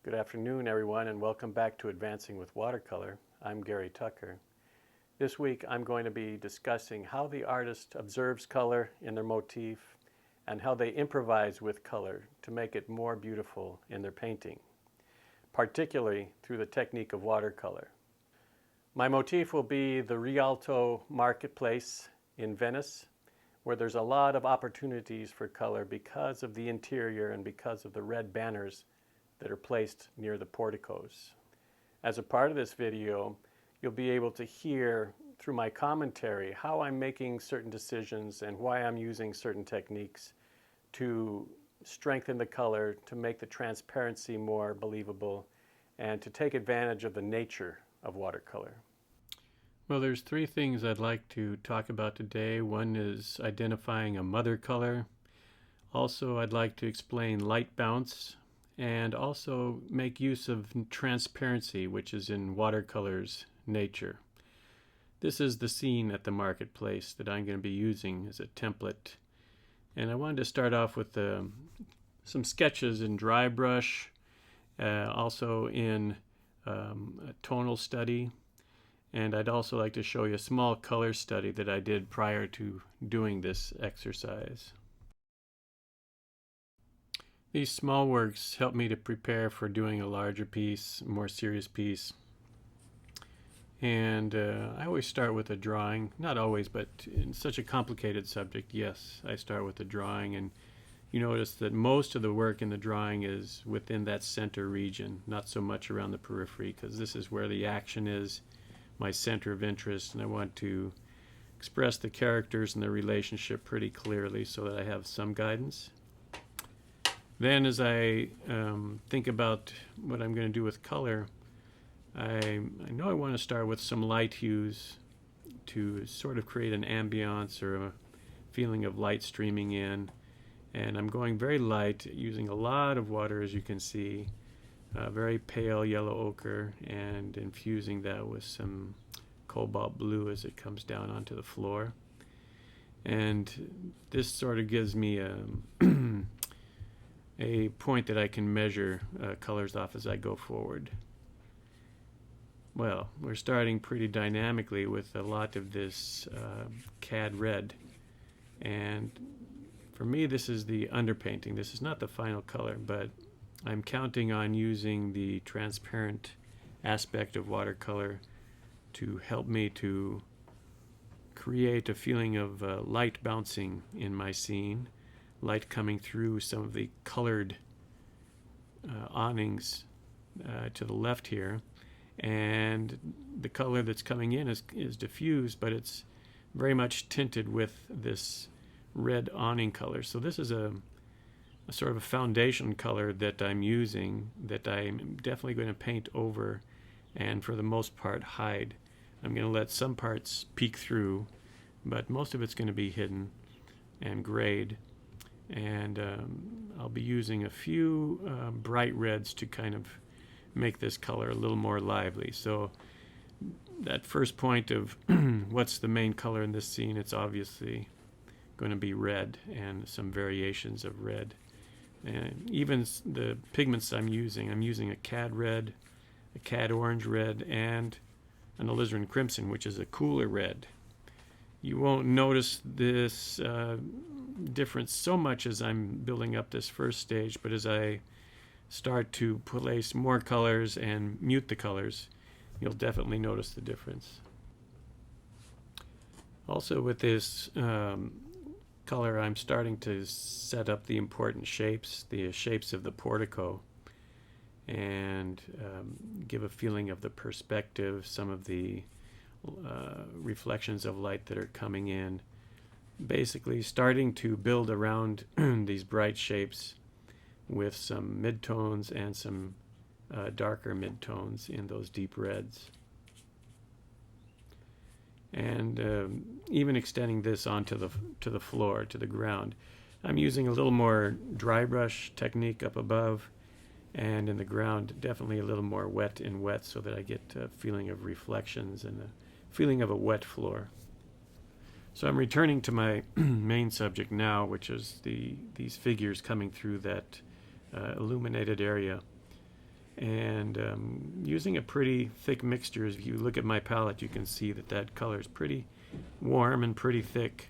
Good afternoon, everyone, and welcome back to Advancing with Watercolor. I'm Gary Tucker. This week I'm going to be discussing how the artist observes color in their motif and how they improvise with color to make it more beautiful in their painting, particularly through the technique of watercolor. My motif will be the Rialto Marketplace in Venice, where there's a lot of opportunities for color because of the interior and because of the red banners that are placed near the porticos. As a part of this video, you'll be able to hear through my commentary how I'm making certain decisions and why I'm using certain techniques to strengthen the color, to make the transparency more believable, and to take advantage of the nature of watercolor. Well, there's three things I'd like to talk about today. One is identifying a mother color. Also, I'd like to explain light bounce and also make use of transparency, which is in watercolor's nature. This is the scene at the marketplace that I'm going to be using as a template. And I wanted to start off with some sketches in dry brush, also in a tonal study. And I'd also like to show you a small color study that I did prior to doing this exercise. These small works help me to prepare for doing a larger piece, more serious piece. And I always start with a drawing. Not always, but in such a complicated subject, yes, I start with a drawing. And you notice that most of the work in the drawing is within that center region, not so much around the periphery, because this is where the action is, my center of interest, and I want to express the characters and their relationship pretty clearly so that I have some guidance. Then as I think about what I'm going to do with color, I know I want to start with some light hues to sort of create an ambiance or a feeling of light streaming in. And I'm going very light, using a lot of water, as you can see, very pale yellow ochre, and infusing that with some cobalt blue as it comes down onto the floor. And this sort of gives me a point that I can measure colors off as I go forward. Well, we're starting pretty dynamically with a lot of this cad red, and for me this is the underpainting. This is not the final color, but I'm counting on using the transparent aspect of watercolor to help me to create a feeling of light bouncing in my scene, light coming through some of the colored awnings to the left here, and the color that's coming in is diffused, but it's very much tinted with this red awning color. So this is a sort of a foundation color that I'm using, that I'm definitely going to paint over and for the most part hide. I'm going to let some parts peek through, but most of it's going to be hidden and grayed. And I'll be using a few bright reds to kind of make this color a little more lively. So that first point of what's the main color in this scene, it's obviously going to be red and some variations of red. And even the pigments I'm using a cad red, a cad orange red, and an alizarin crimson, which is a cooler red. You won't notice this difference so much as I'm building up this first stage, but as I start to place more colors and mute the colors, you'll definitely notice the difference. Also with this color, I'm starting to set up the important shapes, the shapes of the portico, and give a feeling of the perspective, some of the reflections of light that are coming in. Basically starting to build around these bright shapes with some midtones and some darker midtones in those deep reds. And even extending this onto the floor, to the ground. I'm using a little more dry brush technique up above, and in the ground definitely a little more wet in wet, so that I get a feeling of reflections and a feeling of a wet floor. So I'm returning to my main subject now, which is these figures coming through that illuminated area. And using a pretty thick mixture. If you look at my palette, you can see that that color is pretty warm and pretty thick.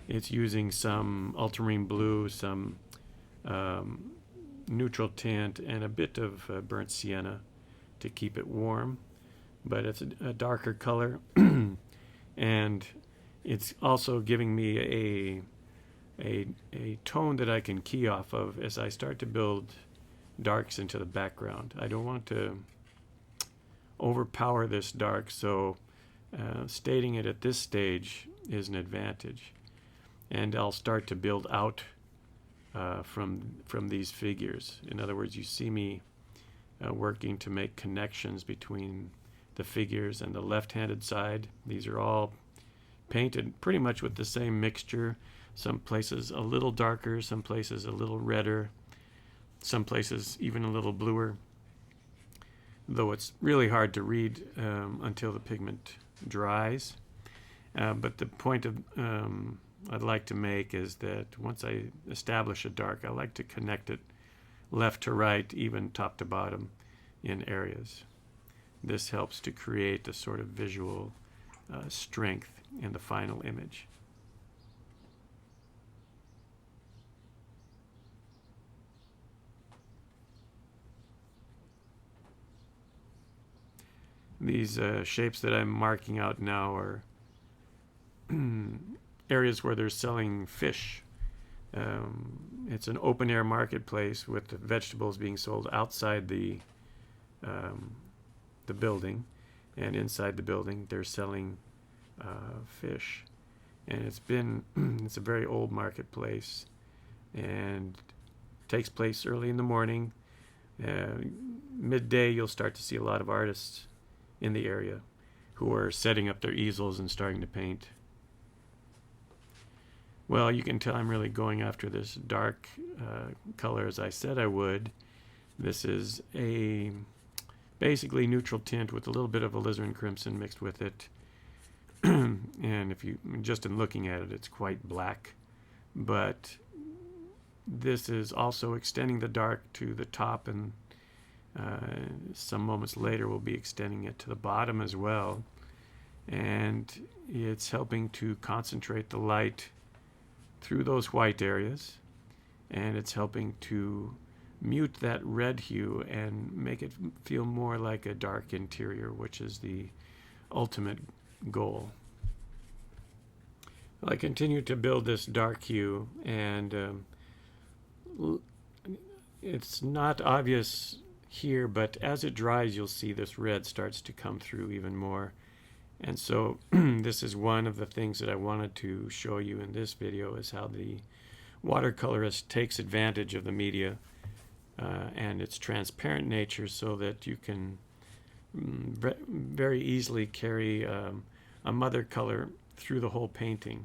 It's using some ultramarine blue, some neutral tint, and a bit of burnt sienna to keep it warm. But it's a darker color, and it's also giving me a tone that I can key off of as I start to build darks into the background. I don't want to overpower this dark, so stating it at this stage is an advantage. And I'll start to build out from these figures. In other words, you see me working to make connections between the figures and the left-handed side. These are all painted pretty much with the same mixture. Some places a little darker, some places a little redder, some places even a little bluer, though it's really hard to read until the pigment dries. But the point of I'd like to make is that once I establish a dark, I like to connect it left to right, even top to bottom in areas. This helps to create a sort of visual strength in the final image. These shapes that I'm marking out now are areas where they're selling fish. It's an open-air marketplace with the vegetables being sold outside the building, and inside the building they're selling fish. And it's a very old marketplace, and takes place early in the morning. Midday you'll start to see a lot of artists in the area who are setting up their easels and starting to paint. Well, you can tell I'm really going after this dark color as I said I would. This is a basically neutral tint with a little bit of alizarin crimson mixed with it. And if you just in looking at it, it's quite black. But this is also extending the dark to the top, and some moments later we'll be extending it to the bottom as well. And it's helping to concentrate the light through those white areas, and it's helping to mute that red hue and make it feel more like a dark interior, which is the ultimate goal. Well, I continue to build this dark hue, and it's not obvious here, but as it dries you'll see this red starts to come through even more. And so this is one of the things that I wanted to show you in this video, is how the watercolorist takes advantage of the media and its transparent nature, so that you can very easily carry a mother color through the whole painting.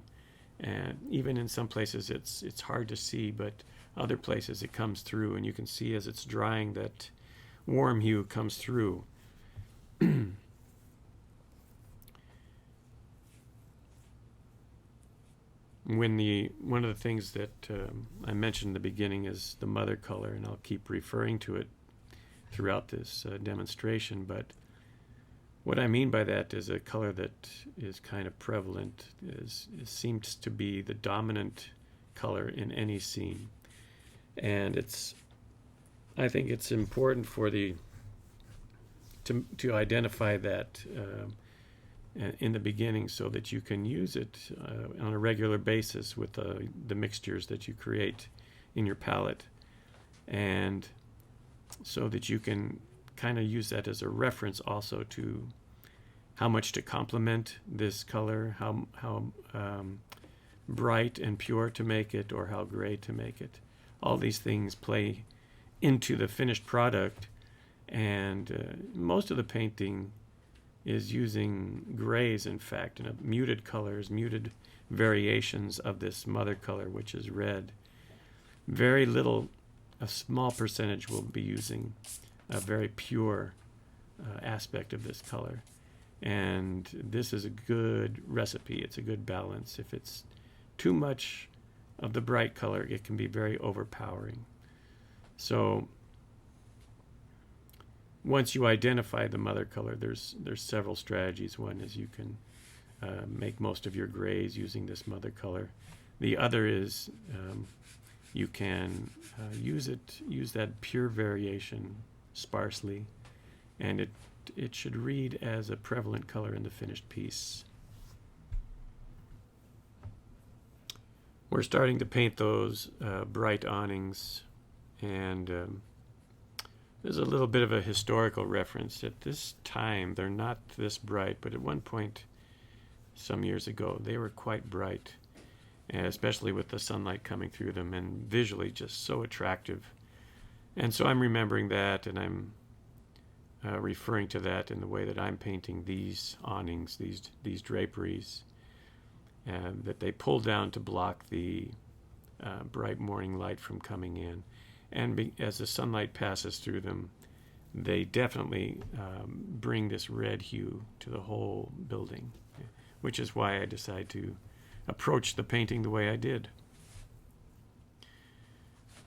And even in some places it's hard to see, but other places it comes through, and you can see as it's drying that warm hue comes through. One of the things that I mentioned in the beginning is the mother color, and I'll keep referring to it throughout this demonstration, but what I mean by that is a color that is kind of prevalent, seems to be the dominant color in any scene. And I think it's important for to identify that in the beginning, so that you can use it on a regular basis with the mixtures that you create in your palette, and so that you can kind of use that as a reference also to how much to complement this color, how bright and pure to make it, or how gray to make it. All these things play into the finished product, and most of the painting is using grays, in fact, and muted colors, muted variations of this mother color, which is red. Very little, a small percentage will be using a very pure aspect of this color. And this is a good recipe. It's a good balance. If it's too much of the bright color, it can be very overpowering. So once you identify the mother color, there's several strategies. One is you can make most of your grays using this mother color. The other is you can use that pure variation sparsely, and it should read as a prevalent color in the finished piece. We're starting to paint those bright awnings, and there's a little bit of a historical reference. At this time, they're not this bright, but at one point, some years ago, they were quite bright, and especially with the sunlight coming through them, and visually just so attractive. And so I'm remembering that, and I'm referring to that in the way that I'm painting these awnings, these draperies, that they pull down to block the bright morning light from coming in. And as the sunlight passes through them, they definitely bring this red hue to the whole building, which is why I decided to approach the painting the way I did.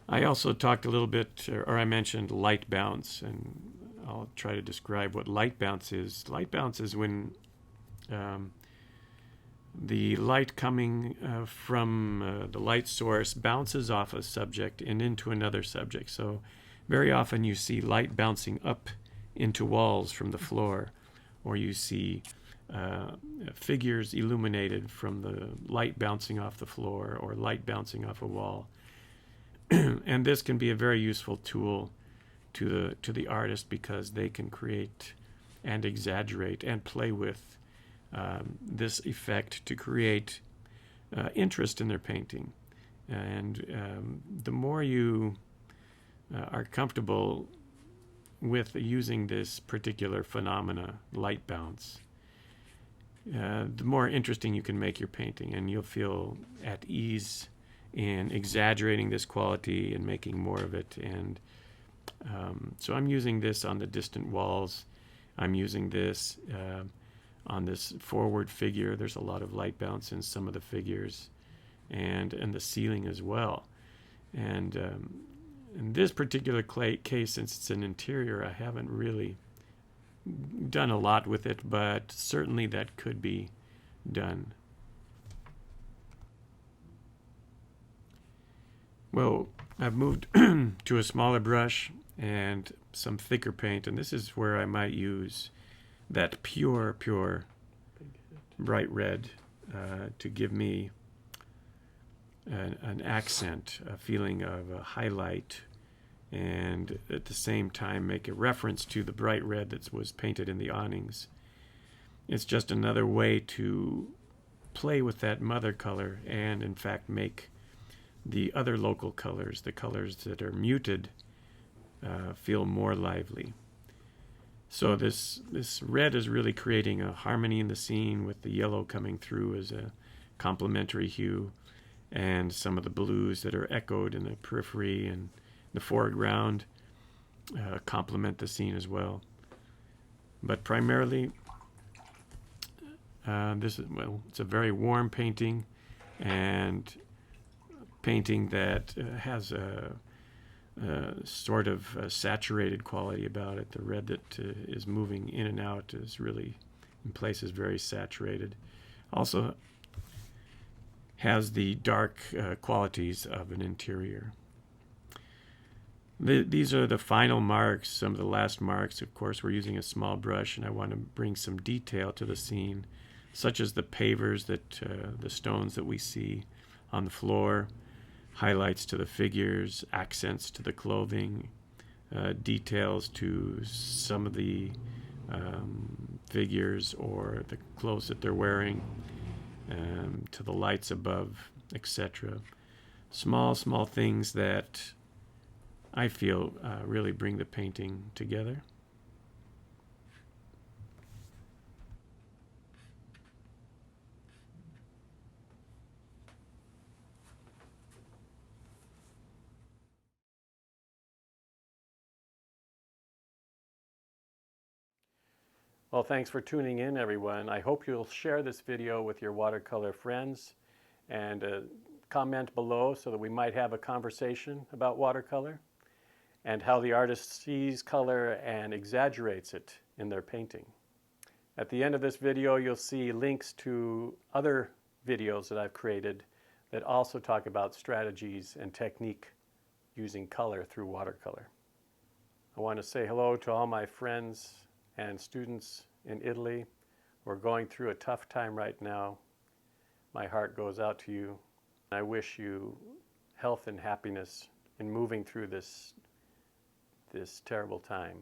I also talked a little bit, or I mentioned light bounce, and I'll try to describe what light bounce is. Light bounce is when the light coming from the light source bounces off a subject and into another subject. So very often you see light bouncing up into walls from the floor, or you see figures illuminated from the light bouncing off the floor or light bouncing off a wall. And this can be a very useful tool to the artist, because they can create and exaggerate and play with this effect to create interest in their painting. And the more you are comfortable with using this particular phenomena, light bounce, the more interesting you can make your painting, and you'll feel at ease in exaggerating this quality and making more of it. And so I'm using this on the distant walls. I'm using this on this forward figure. There's a lot of light bounce in some of the figures, and the ceiling as well. And in this particular case, since it's an interior, I haven't really done a lot with it, but certainly that could be done. Well, I've moved to a smaller brush and some thicker paint, and this is where I might use that pure bright red to give me an accent, a feeling of a highlight, and at the same time make a reference to the bright red that was painted in the awnings. It's just another way to play with that mother color and in fact make the other local colors, the colors that are muted, feel more lively. So this red is really creating a harmony in the scene, with the yellow coming through as a complementary hue, and some of the blues that are echoed in the periphery and the foreground complement the scene as well. But primarily, it's a very warm painting, and painting that has a sort of saturated quality about it. The red that is moving in and out is really, in places, very saturated. Also has the dark qualities of an interior. These are the final marks, some of the last marks. Of course, we're using a small brush, and I want to bring some detail to the scene, such as the pavers, the stones that we see on the floor, highlights to the figures, accents to the clothing, details to some of the figures or the clothes that they're wearing, to the lights above, etc. Small things that I feel really bring the painting together. Well, thanks for tuning in, everyone. I hope you'll share this video with your watercolor friends and comment below so that we might have a conversation about watercolor. and how the artist sees color and exaggerates it in their painting. At the end of this video, you'll see links to other videos that I've created that also talk about strategies and technique using color through watercolor. I want to say hello to all my friends and students in Italy who are going through a tough time right now. My heart goes out to you. I wish you health and happiness in moving through this terrible time.